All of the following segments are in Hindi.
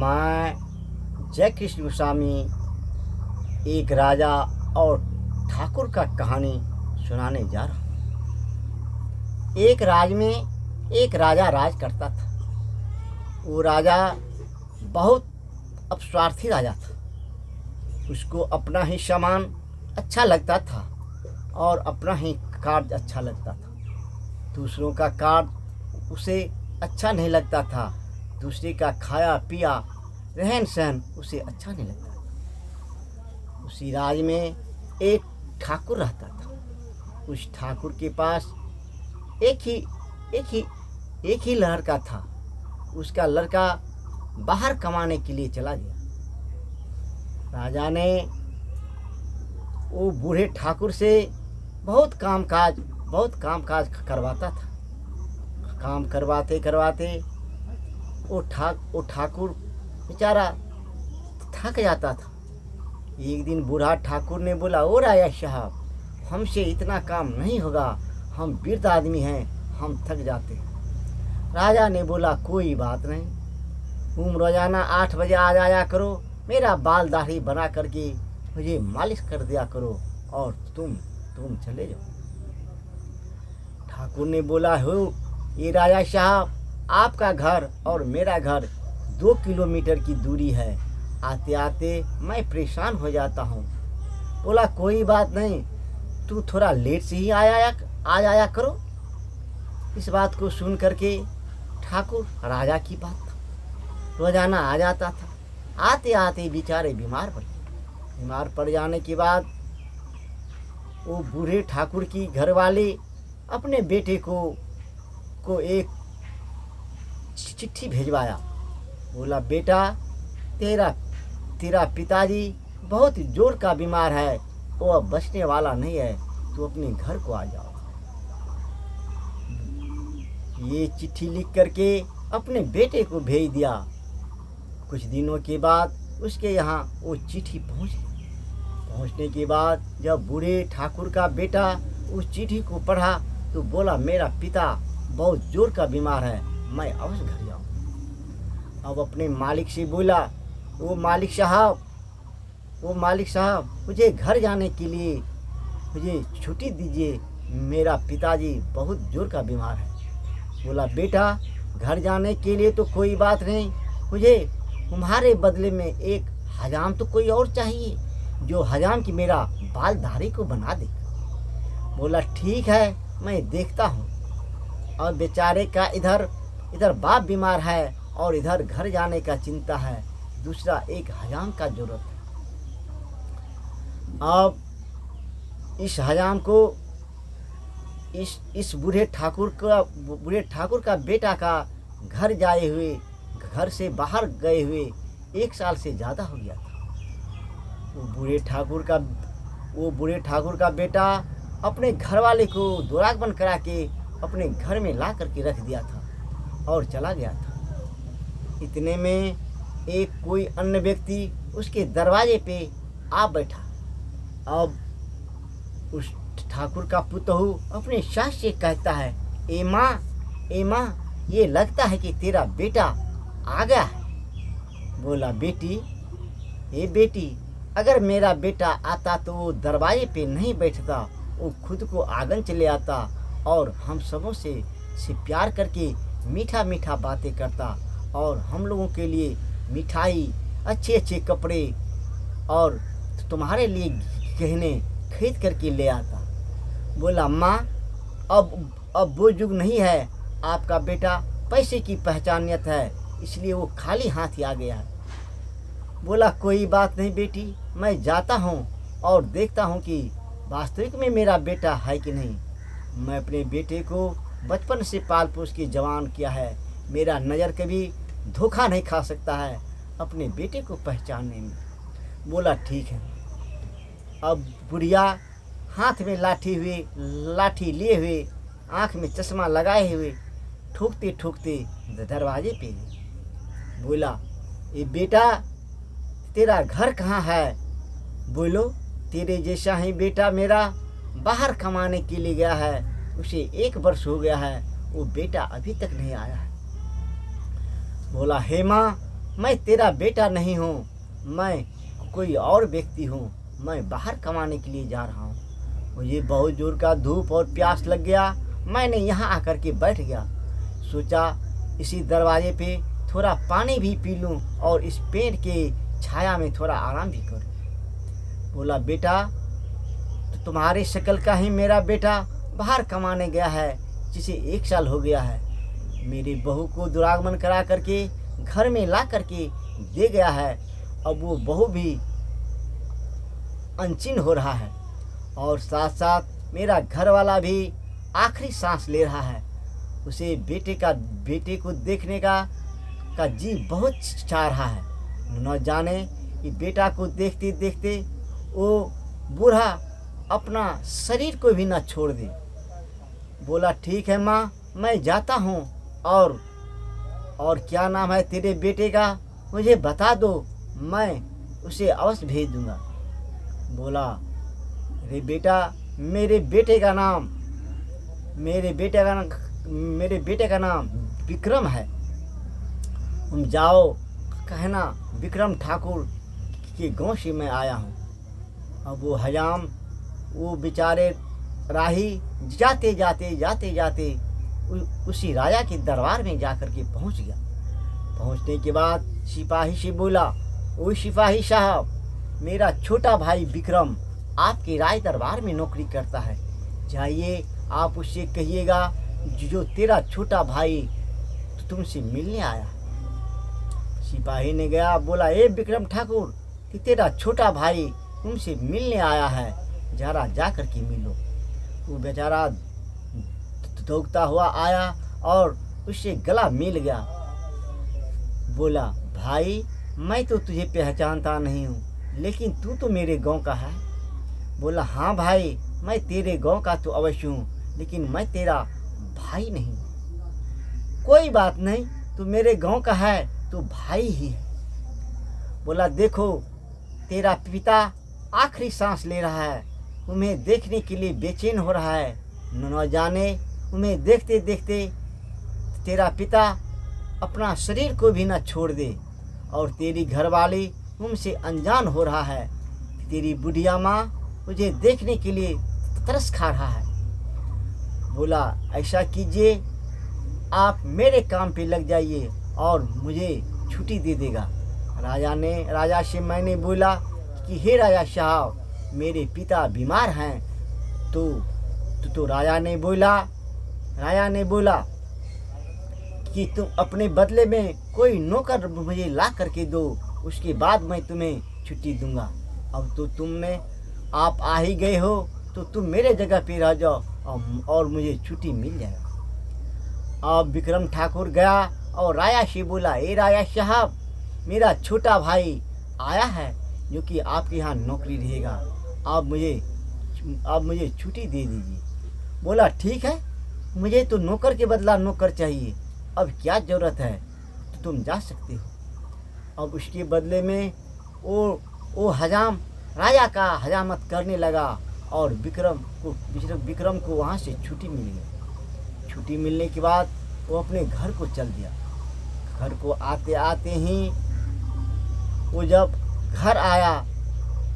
मैं जय कृष्ण गोस्वामी एक राजा और ठाकुर का कहानी सुनाने जा रहा हूँ। एक राजा राज करता था। वो राजा बहुत अपस्वार्थी राजा था। उसको अपना ही सामान अच्छा लगता था और अपना ही कार्य अच्छा लगता था। दूसरों का कार्य उसे अच्छा नहीं लगता था। दूसरे का खाया पिया रहन सहन उसे अच्छा नहीं लगता था। उसी राज में एक ठाकुर रहता था। उस ठाकुर के पास एक ही लड़का था। उसका लड़का बाहर कमाने के लिए चला गया। राजा ने वो बूढ़े ठाकुर से बहुत कामकाज करवाता था। काम करवाते करवाते वो ठाकुर बेचारा थक जाता था। एक दिन बूढ़ा ठाकुर ने बोला, ओ राजा साहब, हमसे इतना काम नहीं होगा, हम वृद्ध आदमी हैं, हम थक जाते हैं। राजा ने बोला, कोई बात नहीं, तुम रोजाना 8 बजे आ जाया करो, मेरा बाल दाढ़ी बना करके मुझे मालिश कर दिया करो और तुम चले जाओ। ठाकुर ने बोला, हो ये राजा साहब, आपका घर और मेरा घर 2 किलोमीटर की दूरी है, आते आते मैं परेशान हो जाता हूँ। बोला, कोई बात नहीं, तू थोड़ा लेट से ही आ जाया करो। इस बात को सुन करके ठाकुर राजा की बात रोजाना आ जाता था। आते आते बेचारे बीमार पड़ जाने के बाद वो बूढ़े ठाकुर की घर वाले अपने बेटे को एक चिट्ठी भेजवाया। बोला, बेटा, तेरा पिताजी बहुत जोर का बीमार है, वो अब बचने वाला नहीं है, तू अपने घर को आ जाओ। ये चिट्ठी लिख करके अपने बेटे को भेज दिया। कुछ दिनों के बाद उसके यहाँ वो चिट्ठी पहुँचने के बाद जब बूढ़े ठाकुर का बेटा उस चिट्ठी को पढ़ा तो बोला, मेरा पिता बहुत जोर का बीमार है, मैं अवश्य घर जाऊँ। अब अपने मालिक से बोला, वो मालिक साहब, मुझे घर जाने के लिए मुझे छुट्टी दीजिए, मेरा पिताजी बहुत जोर का बीमार है। बोला, बेटा, घर जाने के लिए तो कोई बात नहीं, मुझे तुम्हारे बदले में एक हजाम तो कोई और चाहिए, जो हजाम की मेरा बाल दाढ़ी को बना दे। बोला, ठीक है, मैं देखता हूँ। और बेचारे का इधर बाप बीमार है और इधर घर जाने का चिंता है, दूसरा एक हजाम का जरूरत है। अब इस हजाम को इस बूढ़े ठाकुर का बेटा का घर से बाहर गए हुए 1 साल से ज़्यादा हो गया था। वो बूढ़े ठाकुर का बेटा अपने घर वाले को दुरागमन करा के अपने घर में ला करके रख दिया था और चला गया था। इतने में एक कोई अन्य व्यक्ति उसके दरवाजे पे आ बैठा। अब उस ठाकुर का पुतहू अपने सास से कहता है, ए माँ, ये लगता है कि तेरा बेटा आ गया है। बोला, बेटी, अगर मेरा बेटा आता तो वो दरवाजे पे नहीं बैठता, वो खुद को आंगन चले आता और हम सबों से प्यार करके मीठा बातें करता और हम लोगों के लिए मिठाई, अच्छे कपड़े और तुम्हारे लिए गहने खरीद करके ले आता। बोला, माँ, अब वो युग नहीं है, आपका बेटा पैसे की पहचानियत है, इसलिए वो खाली हाथ ही आ गया है। बोला, कोई बात नहीं बेटी, मैं जाता हूँ और देखता हूँ कि वास्तविक में मेरा बेटा है कि नहीं। मैं अपने बेटे को बचपन से पाल पोस के जवान किया है, मेरा नज़र कभी धोखा नहीं खा सकता है अपने बेटे को पहचानने में। बोला, ठीक है। अब बुढ़िया हाथ में लाठी लिए हुए, आँख में चश्मा लगाए हुए ठोकते दरवाजे पे गई। बोला, ये बेटा, तेरा घर कहाँ है? बोलो, तेरे जैसा ही बेटा मेरा बाहर कमाने के लिए गया है, उसे 1 वर्ष हो गया है, वो बेटा अभी तक नहीं आया है। बोला, हे माँ, मैं तेरा बेटा नहीं हूँ, मैं कोई और व्यक्ति हूँ, मैं बाहर कमाने के लिए जा रहा हूँ। मुझे बहुत जोर का धूप और प्यास लग गया, मैंने यहाँ आकर के बैठ गया। सोचा इसी दरवाजे पे थोड़ा पानी भी पी लूँ और इस पेड़ के छाया में थोड़ा आराम भी करूँ। बोला बेटा, तो तुम्हारी शक्ल का ही मेरा बेटा बाहर कमाने गया है, जिसे 1 साल हो गया है। मेरी बहू को दुरागमन करा करके घर में ला करके दे गया है। अब वो बहू भी अनचिन हो रहा है और साथ साथ मेरा घर वाला भी आखिरी सांस ले रहा है। उसे बेटे को देखने का जी बहुत चाह रहा है। न जाने कि बेटा को देखते देखते वो बूढ़ा अपना शरीर को भी न छोड़ दे। बोला ठीक है माँ, मैं जाता हूँ। और क्या नाम है तेरे बेटे का, मुझे बता दो, मैं उसे अवश्य भेज दूँगा। बोला अरे बेटा, मेरे बेटे का नाम विक्रम है। तुम जाओ, कहना विक्रम ठाकुर के गांव से मैं आया हूँ। अब वो हजाम, वो बेचारे राही जाते जाते उसी राजा के दरबार में जाकर के पहुँच गया। पहुँचने के बाद सिपाही से बोला, ओ सिपाही साहब, मेरा छोटा भाई विक्रम आपके राज दरबार में नौकरी करता है, जाइए आप उससे कहिएगा जो तेरा छोटा भाई तो तुमसे मिलने आया। सिपाही ने गया, बोला ए विक्रम ठाकुर, कि तेरा छोटा भाई तुमसे मिलने आया है, जरा जा कर के मिलो। वो बेचारा दौड़ता हुआ आया और उससे गला मिल गया। बोला भाई, मैं तो तुझे पहचानता नहीं हूँ, लेकिन तू तो मेरे गांव का है। बोला हाँ भाई, मैं तेरे गांव का तो अवश्य हूँ, लेकिन मैं तेरा भाई नहीं। कोई बात नहीं, तू मेरे गांव का है तो भाई ही है। बोला देखो, तेरा पिता आखिरी सांस ले रहा है, तुम्हें देखने के लिए बेचैन हो रहा है। न जाने तुम्हें देखते देखते तेरा पिता अपना शरीर को भी न छोड़ दे, और तेरी घरवाली तुमसे अनजान हो रहा है। तेरी बुढ़िया माँ मुझे देखने के लिए तरस खा रहा है। बोला ऐसा कीजिए, आप मेरे काम पे लग जाइए और मुझे छुट्टी दे देगा। राजा से मैंने बोला कि हे राजा साहब, मेरे पिता बीमार हैं। तो राजा ने बोला कि तुम अपने बदले में कोई नौकर मुझे ला करके दो, उसके बाद मैं तुम्हें छुट्टी दूंगा। अब तो आप आ ही गए हो, तो तुम मेरे जगह पे रह जाओ और मुझे छुट्टी मिल जाएगा। अब विक्रम ठाकुर गया और राजा से बोला, ए राजा साहब, मेरा छोटा भाई आया है जो कि आपके यहाँ नौकरी रहेगा, आप मुझे छुट्टी दे दीजिए। बोला ठीक है, मुझे तो नौकर के बदला नौकर चाहिए, अब क्या ज़रूरत है, तो तुम जा सकते हो। अब उसके बदले में वो हजाम राजा का हजामत करने लगा और विक्रम को वहाँ से छुट्टी मिल गई। छुट्टी मिलने के बाद वो अपने घर को चल दिया। घर को आते आते ही वो जब घर आया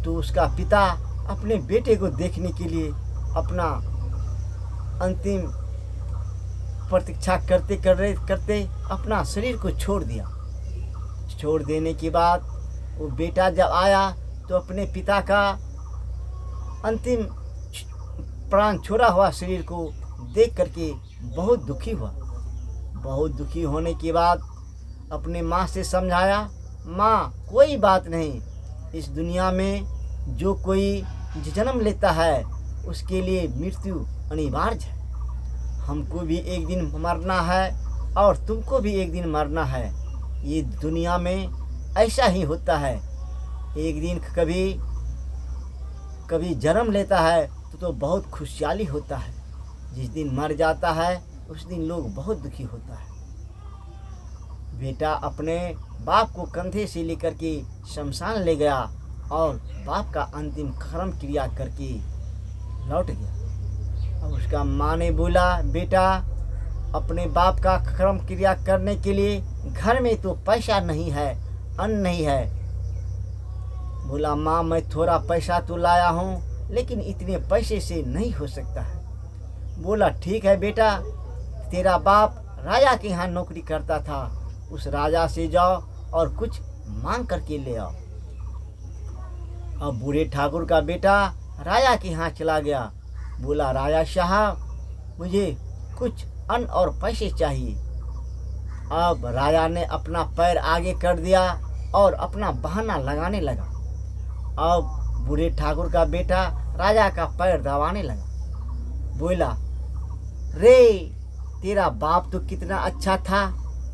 तो उसका पिता अपने बेटे को देखने के लिए अपना अंतिम प्रतीक्षा करते अपना शरीर को छोड़ दिया। छोड़ देने के बाद वो बेटा जब आया तो अपने पिता का अंतिम प्राण छोड़ा हुआ शरीर को देख करके बहुत दुखी हुआ। बहुत दुखी होने के बाद अपने माँ से समझाया, माँ कोई बात नहीं, इस दुनिया में जो कोई जन्म लेता है उसके लिए मृत्यु अनिवार्य है। हमको भी एक दिन मरना है और तुमको भी एक दिन मरना है। ये दुनिया में ऐसा ही होता है, एक दिन कभी जन्म लेता है तो बहुत खुशहाली होता है, जिस दिन मर जाता है उस दिन लोग बहुत दुखी होता है। बेटा अपने बाप को कंधे से लेकर के शमशान ले गया और बाप का अंतिम कर्म क्रिया करके लौट गया। अब उसका माँ ने बोला, बेटा अपने बाप का कर्म क्रिया करने के लिए घर में तो पैसा नहीं है, अन्न नहीं है। बोला माँ मैं थोड़ा पैसा तो लाया हूँ लेकिन इतने पैसे से नहीं हो सकता है। बोला ठीक है बेटा, तेरा बाप राजा के यहाँ नौकरी करता था, उस राजा से जाओ और कुछ मांग करके ले आओ। अब बूढ़े ठाकुर का बेटा राजा के यहाँ चला गया। बोला राजा साहब मुझे कुछ अन्न और पैसे चाहिए। अब राजा ने अपना पैर आगे कर दिया और अपना बहाना लगाने लगा। अब बूढ़े ठाकुर का बेटा राजा का पैर दबाने लगा। बोला रे तेरा बाप तो कितना अच्छा था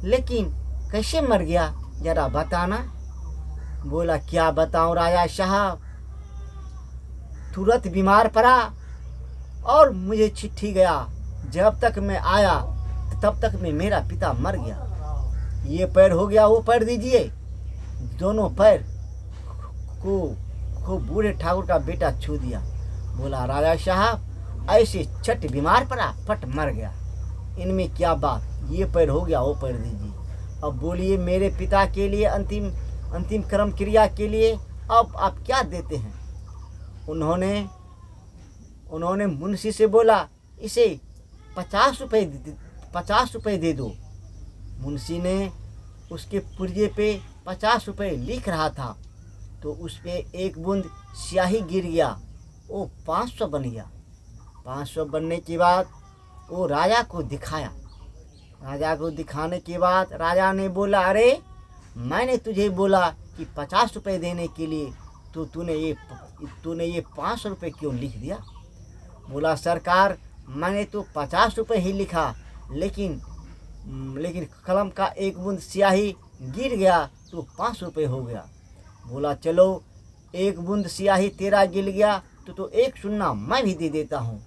लेकिन कैसे मर गया, जरा बताना। बोला क्या बताऊं राजा साहब, तुरंत बीमार पड़ा और मुझे चिट्ठी गया, जब तक मैं आया तब तक में मेरा पिता मर गया। ये पैर हो गया वो पैर दीजिए। दोनों पैर को बूढ़े ठाकुर का बेटा छू दिया। बोला राजा साहब ऐसे छठ बीमार पड़ा फट मर गया, इनमें क्या बात, ये पैर हो गया वो पैर दीजिए। अब बोलिए मेरे पिता के लिए अंतिम कर्म क्रिया के लिए अब आप क्या देते हैं। उन्होंने मुंशी से बोला इसे 50 रुपये दे दो। मुंशी ने उसके पुर्जे पे 50 रुपये लिख रहा था तो उस पे एक बूंद स्याही गिर गया, वो 500 बन गया। 500 बनने के बाद वो राजा को दिखाया। राजा को दिखाने के बाद राजा ने बोला अरे मैंने तुझे बोला कि 50 रुपये देने के लिए, तो तूने ये 500 रुपये क्यों लिख दिया। बोला सरकार मैंने तो 50 रुपये ही लिखा लेकिन कलम का एक बूंद स्याही गिर गया तो 500 रुपये हो गया। बोला चलो एक बूंद स्याही तेरा गिर गया तो एक सुन्ना मैं भी दे देता हूँ।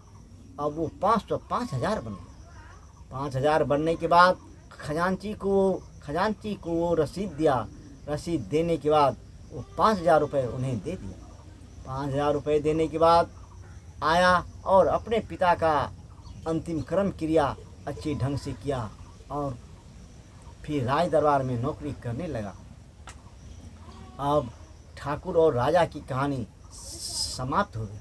अब वो 500 5000 बन गया। 5000 बनने के बाद खजांची को वो रसीद दिया। रसीद देने के बाद वो 5000 रुपये उन्हें दे दिया। 5000 रुपये देने के बाद आया और अपने पिता का अंतिम कर्म क्रिया अच्छे ढंग से किया और फिर राज दरबार में नौकरी करने लगा। अब ठाकुर और राजा की कहानी समाप्त हो गई।